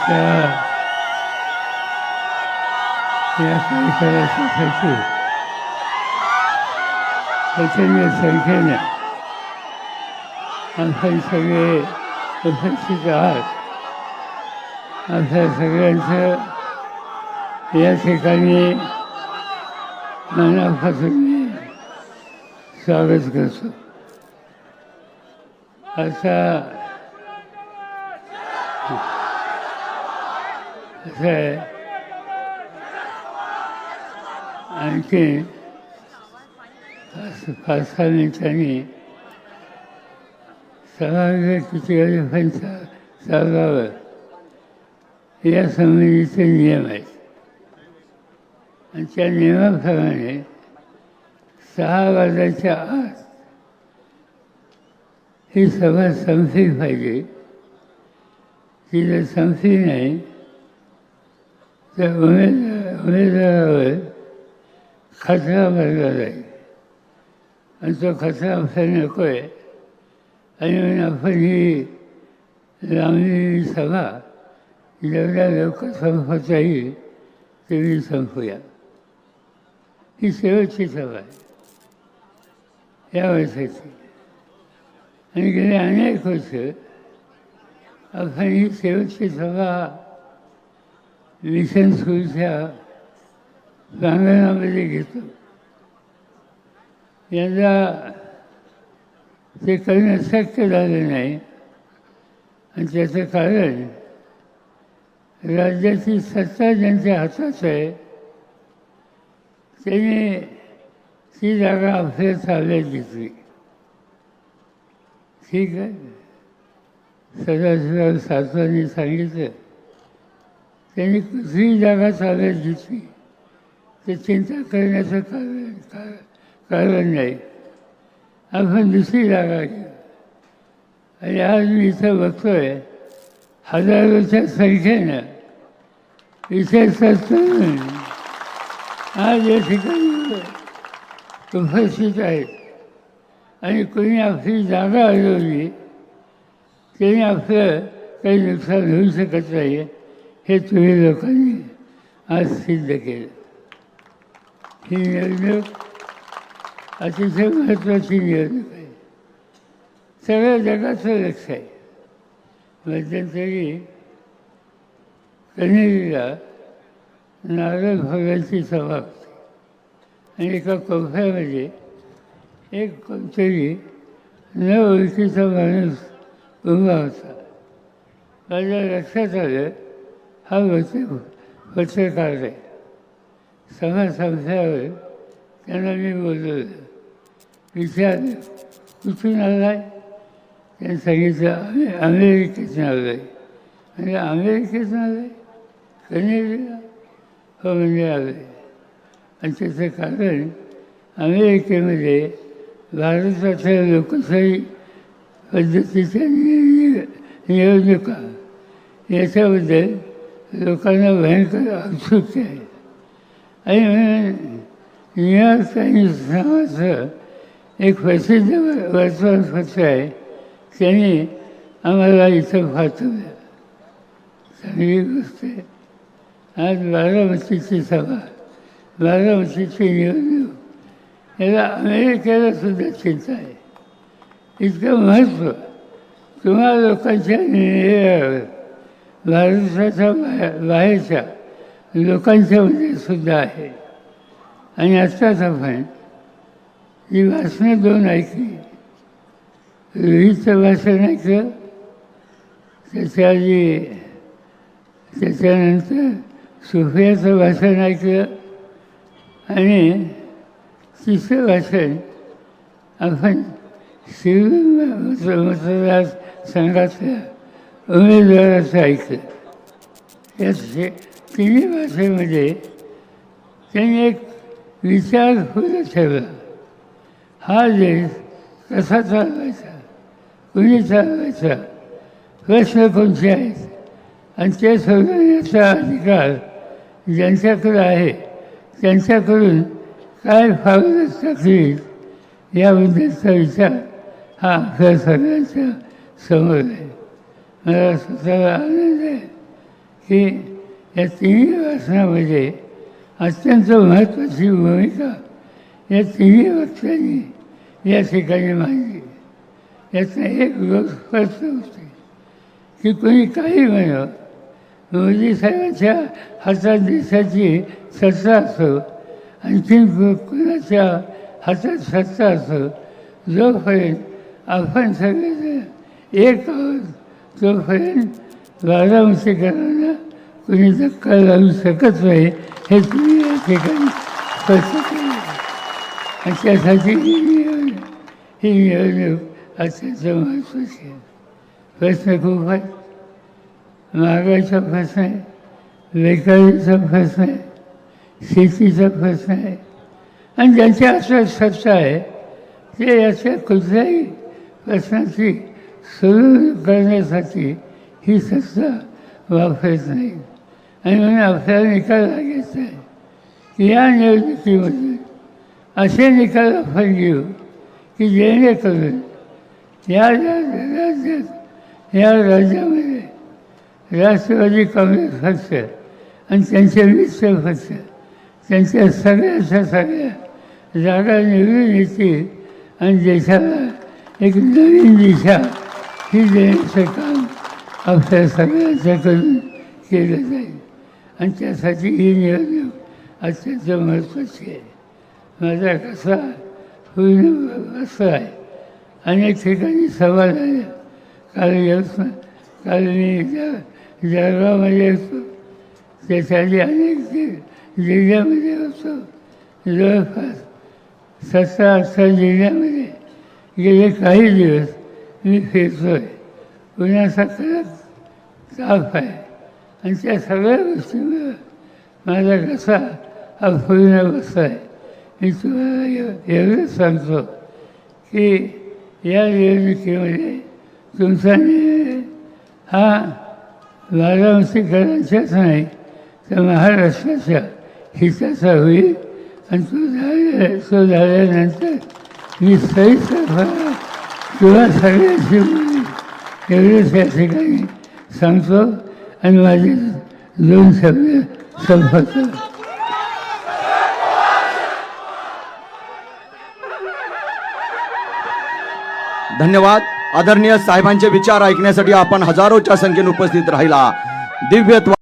त्या या कार्यक्रमासाठी प्रचंड संख्येने आपण सगळे उपस्थित आहात. आपल्या सगळ्यांचं या ठिकाणी मनापासून मी स्वागत करतो. आता असं आहे, आणखी 5-6 मिनिटांनी सभागृह किती वाजेपर्यंत चालवावं या संबंधीचे नियम आहेत आणि त्या नियमाप्रमाणे 6 वाजायच्या आत ही सभा संपली पाहिजे. ती जर संपली नाही तर उमेदवारावर खतरा भरला जाईल आणि तो खतरा आपल्याला नको आहे. आणि म्हणून आपण ही लांबलेली सभा जेवढ्या लवकर संपवता येईल तेवढी संपूया. ही शेवटची सभा आहे या वर्षाची आणि गेले अनेक वर्ष आपण ही शेवटची सभा मिशन स्कूलच्या प्रांगणामध्ये घेतो. यंदा ते करणं शक्य झालं नाही आणि त्याचं कारण राज्याची सत्ता ज्यांच्या हातात आहे त्यांनी ती जागा आपल्या ताब्यात घेतली. ठीक आहे, सदाशिवराव सातवांनी सांगितलं त्यांनी कुठलीही जागा ताब्यात घेतली तर चिंता करण्याचं कारण नाही. आपण दुसरी जागा घेऊ. आणि आज मी इथं बघतोय हजारोच्या संख्येनं विशेषतः तरुण आज या ठिकाणी उपस्थित आहेत आणि कोणी आपली जागा हरवली त्यांनी आपलं काही नुकसान होऊ शकत नाही हे तुम्ही लोकांनी आज सिद्ध केलं. ही निवडणूक अतिशय महत्त्वाची निवडणूक आहे. सगळ्या जगाचं लक्ष आहे. मध्यंतरी कन्हेरीला नारळ भोगाची सभा होती आणि एका कोपऱ्यामध्ये एक कोणतरी न ओळखीचा माणूस उभा होता. माझ्या लक्षात आलं हा पत्रकार आहे. सभा संपल्यावर त्यांना मी बोलवलं, विचारलं कुठून आला आहे. त्यांनी सांगितलं अमेरिकेतून आलो आहे. म्हणजे अमेरिकेतून आलो आहे कन्हेरीला? हो म्हणजे आलो आहे. आणि त्याचं कारण अमेरिकेमध्ये भारताच्या लोकशाही पद्धतीच्या निवडणुका याच्याबद्दल लोकांना भयंकर उत्सुकता आहे. आणि म्हणून न्यूयॉर्क टाइम्स नावाचं एक प्रसिद्ध वर्तमानपत्र आहे त्यांनी आम्हाला इथं पाठवलं. चांगली गोष्ट आहे. आज बारामतीची सभा, बारामतीची निवडणूक याला अमेरिकेला सुद्धा चिंता आहे. इतकं महत्त्व तुम्हा लोकांच्या निर्णयावर भारताच्या बाहेरच्या लोकांच्यामध्ये सुद्धा आहे. आणि आत्ताच आपण ही भाषणं 2 ऐकली. रोहितचं भाषण ऐकलं, त्याच्या आधी त्याच्यानंतर सुफियाचं भाषण ऐकलं आणि तिसरं भाषण आपण शिरूर मतदारसंघातल्या उमेदवाराचं ऐकलं. या तिन्ही भाषेमध्ये त्यांनी एक विचार खुला ठेवला. हा देश कसा चालवायचा, कुणी चालवायचा, प्रश्न कोणते आहेत आणि ते सोडवण्याचा अधिकार ज्यांच्याकडे आहे त्यांच्याकडून काय फावलं टाकली याबद्दलचा विचार हा आपल्या सगळ्यांच्या समोर आहे. मला स्वतःला आनंद आहे की या तिन्ही वाचनामध्ये अत्यंत महत्त्वाची भूमिका या तिन्ही वक्त्यांनी या ठिकाणी मांडली. यातनं एक गोष्ट स्पष्ट होते की कोणी काही म्हणावं, मोदी साहेबांच्या हातात देशाची सत्ता असो, आणखीन कोणाच्या हातात सत्ता असो, जोपर्यंत आपण सगळेजण एक आहोत तोपर्यंत बारामतीकरांना कोणी धक्का लावू शकत नाही, हे तुम्ही या ठिकाणी स्पष्ट केलं. आणि त्यासाठी ही निवडणूक अत्यंत महत्त्वाची आहे. प्रश्न खूप आहेत. महागाईचा प्रश्न आहे, बेकारीचा प्रश्न आहे, शेतीचा प्रश्न आहे, आणि ज्यांच्या हातात सत्ता आहे ते याच्या कुठल्याही प्रश्नाची सोडवणूक करण्यासाठी ही सत्ता वापरत नाही. आणि म्हणून आपल्याला निकाल लागायचा आहे की या निवडणुकीमध्ये असे निकाल आपण घेऊ की जेणेकरून या राज्यात या राज्यामध्ये राष्ट्रवादी काँग्रेस पक्ष आणि त्यांचे मित्र पक्ष त्यांच्या सगळ्या जागा निवडून येतील आणि देशाला एक नवीन दिशा ही देण्याचं काम आपल्या सगळ्यांच्याकडून केलं जाईल. आणि त्यासाठी ही निवडणूक अत्यंत महत्त्वाची आहे. माझा कसा पूर्ण असं आहे. अनेक ठिकाणी सभा झाल्या. काल मी जळगावमध्ये होतो, त्याच्या आधी अनेक जिल्ह्यामध्ये होतो. जवळपास 17-18 जिल्ह्यामध्ये गेले काही दिवस मी फिरतो आहे. पुण्याचा कडक ताप आहे आणि त्या सगळ्या गोष्टीमुळं माझा कसा हा पूर्ण बसला आहे. मी तुम्हाला एवढंच सांगतो की या निवडणुकीमध्ये तुमचा निर्णय हा बारामतीकरांच्याच नाही तर महाराष्ट्राच्या हिताचा होईल. आणि तो झाल्यानंतर मी सहिष्णुपणा किंवा सगळ्यांशी एवढंच या ठिकाणी सांगतो आणि माझे 2 शब्द संपवतो. धन्यवाद. आदरणीय साहेबांचे विचार ऐकण्यासाठी आपण हजारोच्या संख्येने उपस्थित राहिला. दिव्यत्व